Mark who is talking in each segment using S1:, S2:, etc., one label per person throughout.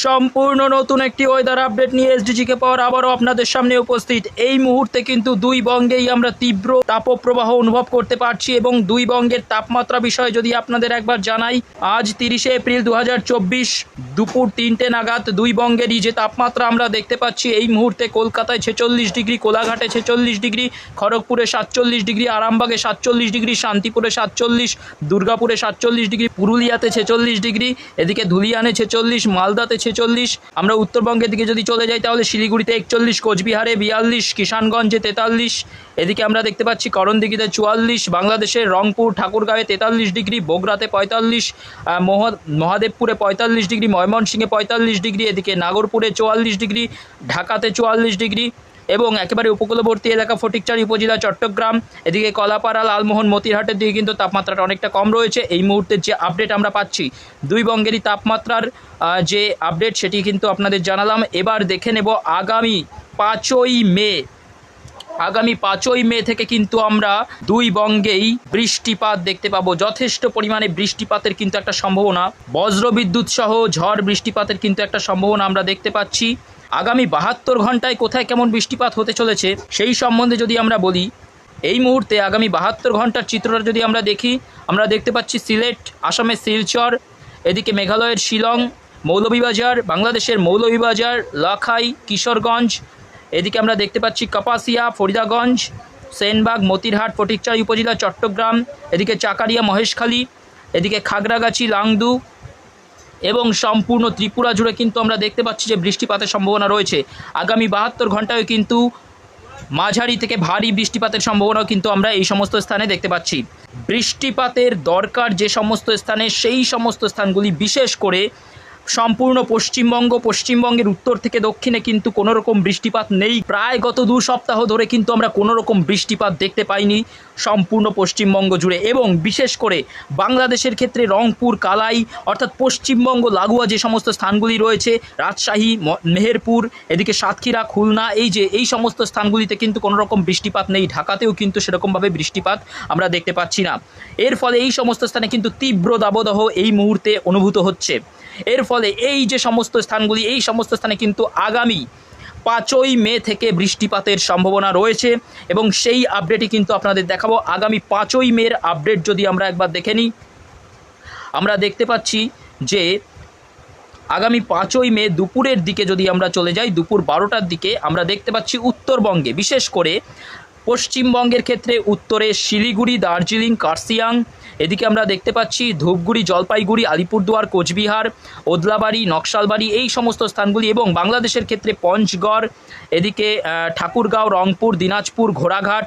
S1: সম্পূর্ণ নতুন একটি ওয়েদার আপডেট নিয়ে এসডিজিকে পাওয়ার আবারও আপনাদের সামনে উপস্থিত। এই মুহূর্তে কিন্তু দুই বঙ্গেই আমরা তীব্র তাপপ্রবাহ অনুভব করতে পারছি এবং দুই বঙ্গের তাপমাত্রা বিষয়ে যদি আপনাদের একবার জানাই, আজ 30শে এপ্রিল 2024 দুপুর 3টে নাগাদ দুই বঙ্গেরই যে তাপমাত্রা আমরা দেখতে পাচ্ছি, এই মুহূর্তে কলকাতায় 46 ডিগ্রি, কোলাঘাটে 46 ডিগ্রি, খড়গপুরে 47 ডিগ্রি, আরামবাগে 47 ডিগ্রি, শান্তিপুরে 47, দুর্গাপুরে 47 ডিগ্রি, পুরুলিয়াতে 46 ডিগ্রি, এদিকে ধুলিয়ানে 46, মালদাতে 46। আমরা উত্তরবঙ্গের দিকে যদি চলে যাই তাহলে শিলিগুড়িতে 41, কোচবিহারে 42, কিষানগঞ্জে 43, এদিকে আমরা দেখতে পাচ্ছি করণদিঘিতে 44, বাংলাদেশের রংপুর ঠাকুরগাঁওয়ে 43 ডিগ্রি, বগুড়াতে 45, মহাদেবপুরে 45 ডিগ্রি, ময়মনসিংহে 45 ডিগ্রি, এদিকে নাগরপুরে 44 ডিগ্রি, ঢাকাতে 44 ডিগ্রি এবং একেবারে উপকূলবর্তী এলাকা ফটিকছড়ি উপজেলা চট্টগ্রাম, এদিকে কলাপাড়া, লালমোহন, মতিরহাটের দিকে কিন্তু তাপমাত্রাটা অনেকটা কম রয়েছে। এই মুহূর্তের যে আপডেট আমরা পাচ্ছি দুই বঙ্গেরই তাপমাত্রার যে আপডেট সেটি কিন্তু আপনাদের জানালাম। এবার দেখে নেব আগামী 5ই মে থেকে কিন্তু আমরা দুই বঙ্গেই বৃষ্টিপাত দেখতে পাবো। যথেষ্ট পরিমাণে বৃষ্টিপাতের কিন্তু একটা সম্ভাবনা, বজ্রবিদ্যুৎ সহ ঝড় বৃষ্টিপাতের কিন্তু একটা সম্ভাবনা আমরা দেখতে পাচ্ছি। আগামী 72 ঘন্টায় কোথায় কেমন বৃষ্টিপাত হতে চলেছে সেই সম্বন্ধে যদি আমরা বলি, এই মুহূর্তে আগামী 72 ঘন্টার চিত্রটা যদি আমরা দেখি, আমরা দেখতে পাচ্ছি সিলেট, আসামের শিলচর, এদিকে মেঘালয়ের শিলং, মৌলভীবাজার, বাংলাদেশের মৌলভীবাজার, লাখাই, কিশোরগঞ্জ, এদিকে আমরা দেখতে পাচ্ছি কাপাসিয়া, ফরিদাগঞ্জ, সেনবাগ, মতিরহাট, ফটিকছড়ি উপজেলা চট্টগ্রাম, এদিকে চাকারিয়া, মহেশখালী, এদিকে খাগড়াগাছি, লাংদু এবং সম্পূর্ণ ত্রিপুরা জুড়ে কিন্তু আমরা দেখতে পাচ্ছি যে বৃষ্টিপাতের সম্ভাবনা রয়েছে। আগামী 72 ঘন্টায় কিন্তু মাঝারি থেকে ভারী বৃষ্টিপাতের সম্ভাবনাও কিন্তু আমরা এই সমস্ত স্থানে দেখতে পাচ্ছি। বৃষ্টিপাতের দরকার যে সমস্ত স্থানে, সেই সমস্ত স্থানগুলি বিশেষ করে সম্পূর্ণ পশ্চিমবঙ্গের উত্তর থেকে দক্ষিণে কিন্তু কোনো রকম বৃষ্টিপাত নেই। প্রায় গত 2 সপ্তাহ ধরে কিন্তু আমরা কোনো রকম বৃষ্টিপাত দেখতে পাইনি সম্পূর্ণ পশ্চিমবঙ্গ জুড়ে। এবং বিশেষ করে বাংলাদেশের ক্ষেত্রে রংপুর, কালাই অর্থাৎ পশ্চিমবঙ্গ লাগোয়া যে সমস্ত স্থানগুলি রয়েছে, রাজশাহী, মেহেরপুর, এদিকে সাতক্ষীরা, খুলনা, এই সমস্ত স্থানগুলিতে কিন্তু কোনো রকম বৃষ্টিপাত নেই। ঢাকাতেও কিন্তু সেরকমভাবে বৃষ্টিপাত আমরা দেখতে পাচ্ছি না। এর ফলে এই সমস্ত স্থানে কিন্তু তীব্র দাবদাহ এই মুহূর্তে অনুভূত হচ্ছে। এর ফলে এই যে সমস্ত স্থানগুলি, এই সমস্ত স্থানে কিন্তু আগামী 5ই মে থেকে বৃষ্টিপাতের সম্ভাবনা রয়েছে এবং সেই আপডেটই কিন্তু আপনাদের দেখাবো। আগামী 5ই মের আপডেট যদি আমরা একবার দেখে নিই, আমরা দেখতে পাচ্ছি যে আগামী 5ই মে দুপুরের দিকে যদি আমরা চলে যাই, দুপুর 12টার দিকে আমরা দেখতে পাচ্ছি উত্তরবঙ্গে, বিশেষ করে পশ্চিমবঙ্গের ক্ষেত্রে উত্তরে শিলিগুড়ি, দার্জিলিং, কার্শিয়াং, এদিকে আমরা দেখতে পাচ্ছি ধূপগুড়ি, জলপাইগুড়ি, আলিপুরদুয়ার, কোচবিহার, ওদলাবাড়ি, নকশালবাড়ি, এই সমস্ত স্থানগুলি এবং বাংলাদেশের ক্ষেত্রে পঞ্চগড়, এদিকে ঠাকুরগাঁও, রংপুর, দিনাজপুর, ঘোড়াঘাট,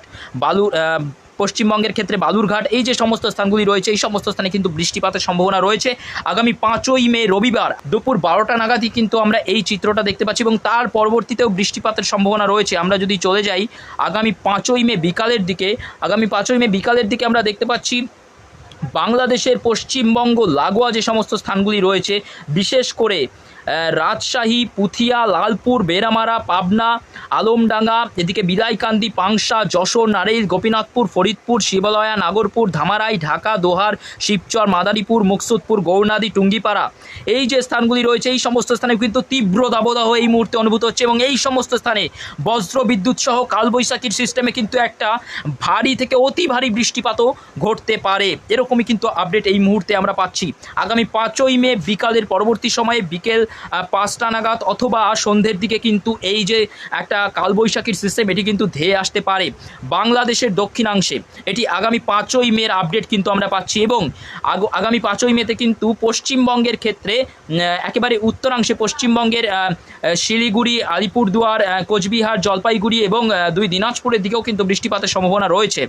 S1: পশ্চিমবঙ্গের ক্ষেত্রে বালুরঘাট, এই যে সমস্ত স্থানগুলি রয়েছে, এই সমস্ত স্থানে কিন্তু বৃষ্টিপাতের সম্ভাবনা রয়েছে। আগামী 5ই মে রবিবার দুপুর 12টা নাগাদই কিন্তু আমরা এই চিত্রটা দেখতে পাচ্ছি এবং তার পরবর্তীতেও বৃষ্টিপাতের সম্ভাবনা রয়েছে। আমরা যদি চলে যাই আগামী 5ই মে বিকালের দিকে, আমরা দেখতে পাচ্ছি বাংলাদেশের পশ্চিমবঙ্গ লাগোয়া যে সমস্ত স্থানগুলি রয়েছে, বিশেষ করে রাজশাহী, পুথিয়া, লালপুর, বেরামারা, পাবনা, আলমডাঙ্গা, এদিকে বিলাইকান্দি, পাংশা, যশোর, নারেইল, গোপীনাথপুর, ফরিদপুর, শিবালয়া, নাগরপুর, ধামারাই, ঢাকা, দোহার, শিবচর, মাদারীপুর, মুকসুদপুর, গৌরনাদি, টুঙ্গিপাড়া, এই যে স্থানগুলি রয়েছে, এই সমস্ত স্থানে কিন্তু তীব্র দাবদাহ এই মুহূর্তে অনুভূত হচ্ছে এবং এই সমস্ত স্থানে বজ্রবিদ্যুৎ সহ কালবৈশাখীর সিস্টেমে কিন্তু একটা ভারী থেকে অতি ভারী বৃষ্টিপাতও ঘটতে পারে। এরকমই কিন্তু আপডেট এই মুহূর্তে আমরা পাচ্ছি। আগামী 5ই মে বিকালের পরবর্তী সময়ে বিকেল 5টা নাগাদ অথবা সন্ধ্যের দিকে কিন্তু এই যে একটা কালবৈশাখীর সিস্টেম, এটি কিন্তু ধেয়ে আসতে পারে বাংলাদেশের দক্ষিণাংশে। এটি আগামী 5ই মের আপডেট কিন্তু আমরা পাচ্ছি এবং আগামী 5ই মেতে কিন্তু পশ্চিমবঙ্গের ক্ষেত্রে একেবারে উত্তরাংশে পশ্চিমবঙ্গের শিলিগুড়ি, আলিপুরদুয়ার, কোচবিহার, জলপাইগুড়ি এবং দিনাজপুরের দিকেও কিন্তু বৃষ্টিপাতের সম্ভাবনা রয়েছে।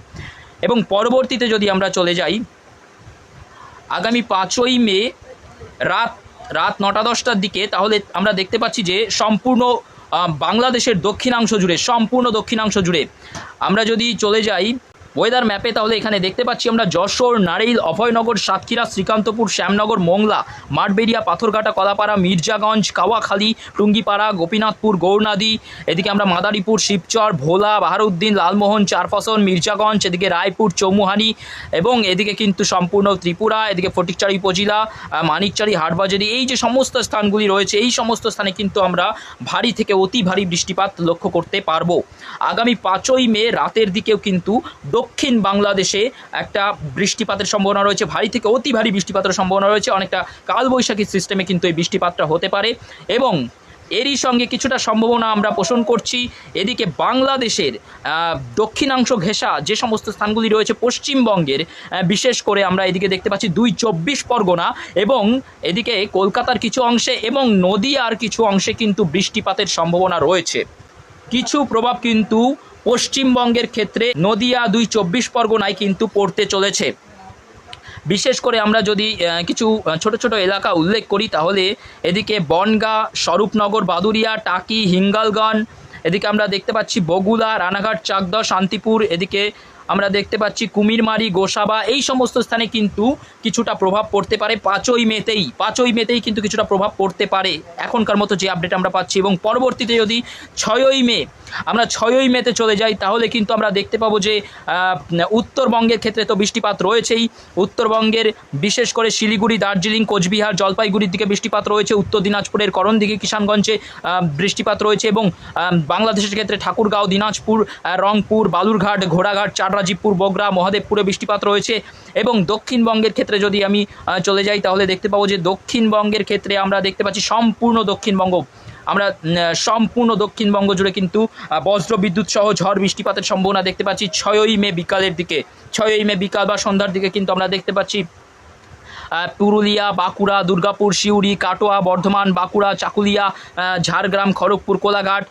S1: এবং পরবর্তীতে যদি আমরা চলে যাই আগামী 5ই মে রাত 9টা-10টার দিকে, তাহলে আমরা দেখতে পাচ্ছি যে সম্পূর্ণ বাংলাদেশের দক্ষিণাংশ জুড়ে আমরা যদি চলে যাই ওয়েদার ম্যাপে তাহলে এখানে দেখতে পাচ্ছি আমরা যশোর, নারেইল, অভয়নগর, সাতক্ষীরা, শ্রীকান্তপুর, শ্যামনগর, মোংলা, মাঠবেড়িয়া, পাথরঘাটা, কলাপাড়া, মির্জাগঞ্জ, কাওয়াখালী, টুঙ্গিপাড়া, গোপীনাথপুর, গৌরনাদি, এদিকে আমরা মাদারীপুর, শিবচর, ভোলা, বাহারউদ্দিন, লালমোহন, চারফসন, মির্জাগঞ্জ, এদিকে রায়পুর, চৌমুহানি এবং এদিকে কিন্তু সম্পূর্ণ ত্রিপুরা, এদিকে ফটিকচারি উপজেলা, মানিকচারি, হাটবাজারি, এই যে সমস্ত স্থানগুলি রয়েছে এই সমস্ত স্থানে কিন্তু আমরা ভারী থেকে অতি ভারী বৃষ্টিপাত লক্ষ্য করতে পারবো। আগামী 5ই মে রাতের দিকেও কিন্তু দক্ষিণ বাংলাদেশে একটা বৃষ্টিপাতের সম্ভাবনা রয়েছে, ভারী থেকে অতি ভারী বৃষ্টিপাতের সম্ভাবনা রয়েছে। অনেকটা কালবৈশাখী সিস্টেমে কিন্তু এই বৃষ্টিপাতটা হতে পারে এবং এরই সঙ্গে কিছুটা সম্ভাবনা আমরা পোষণ করছি এদিকে বাংলাদেশের দক্ষিণাংশ ঘেঁষা যে সমস্ত স্থানগুলি রয়েছে পশ্চিমবঙ্গের, বিশেষ করে আমরা এদিকে দেখতে পাচ্ছি 24 পরগনা এবং এদিকে কলকাতার কিছু অংশে এবং নদিয়ার কিছু অংশে কিন্তু বৃষ্টিপাতের সম্ভাবনা রয়েছে। কিছু প্রভাব কিন্তু পশ্চিমবঙ্গের ক্ষেত্রে নদিয়া 24 পরগনায় কিন্তু পড়তে চলেছে। বিশেষ করে আমরা যদি কিছু ছোট ছোট এলাকা উল্লেখ করি তাহলে এদিকে বনগাঁ, স্বরূপনগর, বাদুরিয়া, টাকি, হিঙ্গলগঞ্জ, এদিকে আমরা দেখতে পাচ্ছি বগুড়া, রানাঘাট, চাকদহ, শান্তিপুর, এদিকে আমরা দেখতে পাচ্ছি কুমিরমারি, গোসাবা, এই সমস্ত স্থানে কিন্তু কিছুটা প্রভাব পড়তে পারে 5ই মেতেই কিন্তু কিছুটা প্রভাব পড়তে পারে এখনকার মতো যে আপডেট আমরা পাচ্ছি। এবং পরবর্তীতে যদি 6ই মে আমরা 6ই মেতে চলে যাই তাহলে কিন্তু আমরা দেখতে পাবো যে উত্তরবঙ্গের ক্ষেত্রে তো বৃষ্টিপাত রয়েছেই। উত্তরবঙ্গের বিশেষ করে শিলিগুড়ি, দার্জিলিং, কোচবিহার, জলপাইগুড়ির দিকে বৃষ্টিপাত রয়েছে, উত্তর দিনাজপুরের করণদিঘি, কিষানগঞ্জে বৃষ্টিপাত রয়েছে এবং বাংলাদেশের ক্ষেত্রে ঠাকুরগাঁও, দিনাজপুর, রংপুর, বালুরঘাট, ঘোড়াঘাট, চাররাজীবপুর, বগরা, মহাদেবপুরে বৃষ্টিপাত রয়েছে। এবং দক্ষিণবঙ্গের ক্ষেত্রে যদি আমি চলে যাই তাহলে দেখতে পাবো যে দক্ষিণবঙ্গের ক্ষেত্রে আমরা দেখতে পাচ্ছি সম্পূর্ণ দক্ষিণবঙ্গ জুড়ে কিন্তু বজ্র বিদ্যুৎ সহ ঝড় বৃষ্টিপাতের সম্ভাবনা দেখতে পাচ্ছি 6ই মে বিকালের দিকে। 6ই মে বিকাল বা সন্ধ্যার দিকে কিন্তু আমরা দেখতে পাচ্ছি পুরুলিয়া, বাঁকুড়া, দুর্গাপুর, সিউড়ি, কাটোয়া, বর্ধমান, বাঁকুড়া, চাকুলিয়া, ঝাড়গ্রাম, খড়গপুর, কোলাঘাট,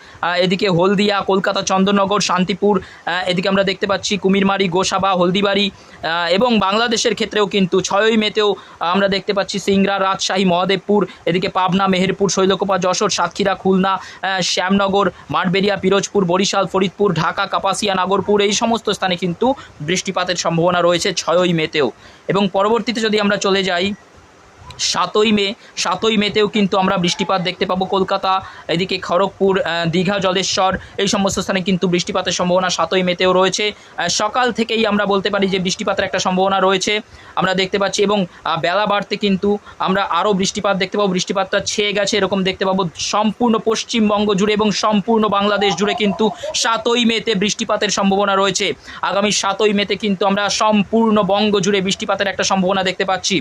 S1: এদিকে হলদিয়া, কলকাতা, চন্দননগর, শান্তিপুর, এদিকে আমরা দেখতে পাচ্ছি কুমিরমারি, গোসাবা, হলদিবাড়ি এবং বাংলাদেশের ক্ষেত্রেও কিন্তু 6ই মেতেও আমরা দেখতে পাচ্ছি সিংড়া, রাজশাহী, মহাদেবপুর, এদিকে পাবনা, মেহেরপুর, শৈলকুপা, যশোর, সাতক্ষীরা, খুলনা, শ্যামনগর, মাঠবেড়িয়া, পিরোজপুর, বরিশাল, ফরিদপুর, ঢাকা, কাপাসিয়া, নাগরপুর, এই সমস্ত স্থানে কিন্তু বৃষ্টিপাতের সম্ভাবনা রয়েছে 6ই মেতেও। এবং পরবর্তীতে যদি আমরা চলে যাই 7ই মেতেও কিন্তু আমরা বৃষ্টিপাত দেখতে পাবো কলকাতা, এদিকে খড়গপুর, দীঘা, জলেশ্বর, এই সমস্ত স্থানে কিন্তু বৃষ্টিপাতের সম্ভাবনা 7ই মেতেও রয়েছে। সকাল থেকেই আমরা বলতে পারি যে বৃষ্টিপাতের একটা সম্ভাবনা রয়েছে আমরা দেখতে পাচ্ছি এবং বেলা বাড়তে কিন্তু আমরা আরও বৃষ্টিপাত দেখতে পাবো, বৃষ্টিপাতটা ছেয়ে গেছে এরকম দেখতে পাবো সম্পূর্ণ পশ্চিমবঙ্গ জুড়ে এবং সম্পূর্ণ বাংলাদেশ জুড়ে কিন্তু 7ই মেতে বৃষ্টিপাতের সম্ভাবনা রয়েছে। আগামী 7ই মেতে কিন্তু আমরা সম্পূর্ণ বঙ্গ জুড়ে বৃষ্টিপাতের একটা সম্ভাবনা দেখতে পাচ্ছি।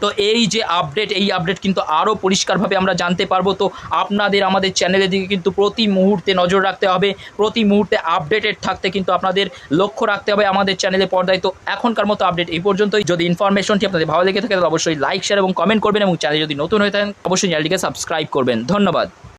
S1: তো এই যে আপডেট কিন্তু আরও পরিষ্কারভাবে আমরা জানতে পারবো। তো আপনাদের আমাদের চ্যানেলের দিকে কিন্তু প্রতি মুহূর্তে নজর রাখতে হবে, প্রতি মুহূর্তে আপডেটেড থাকতে কিন্তু আপনাদের লক্ষ্য রাখতে হবে আমাদের চ্যানেলের পর্দায়। তো এখনকার মতো আপডেট এই পর্যন্তই। যদি ইনফরমেশনটি আপনাদের ভালো লেগে থাকে তাহলে অবশ্যই লাইক, শেয়ার এবং কমেন্ট করবেন এবং চ্যানেল যদি নতুন হয়ে থাকেন অবশ্যই চ্যানেলটিকে সাবস্ক্রাইব করবেন। ধন্যবাদ।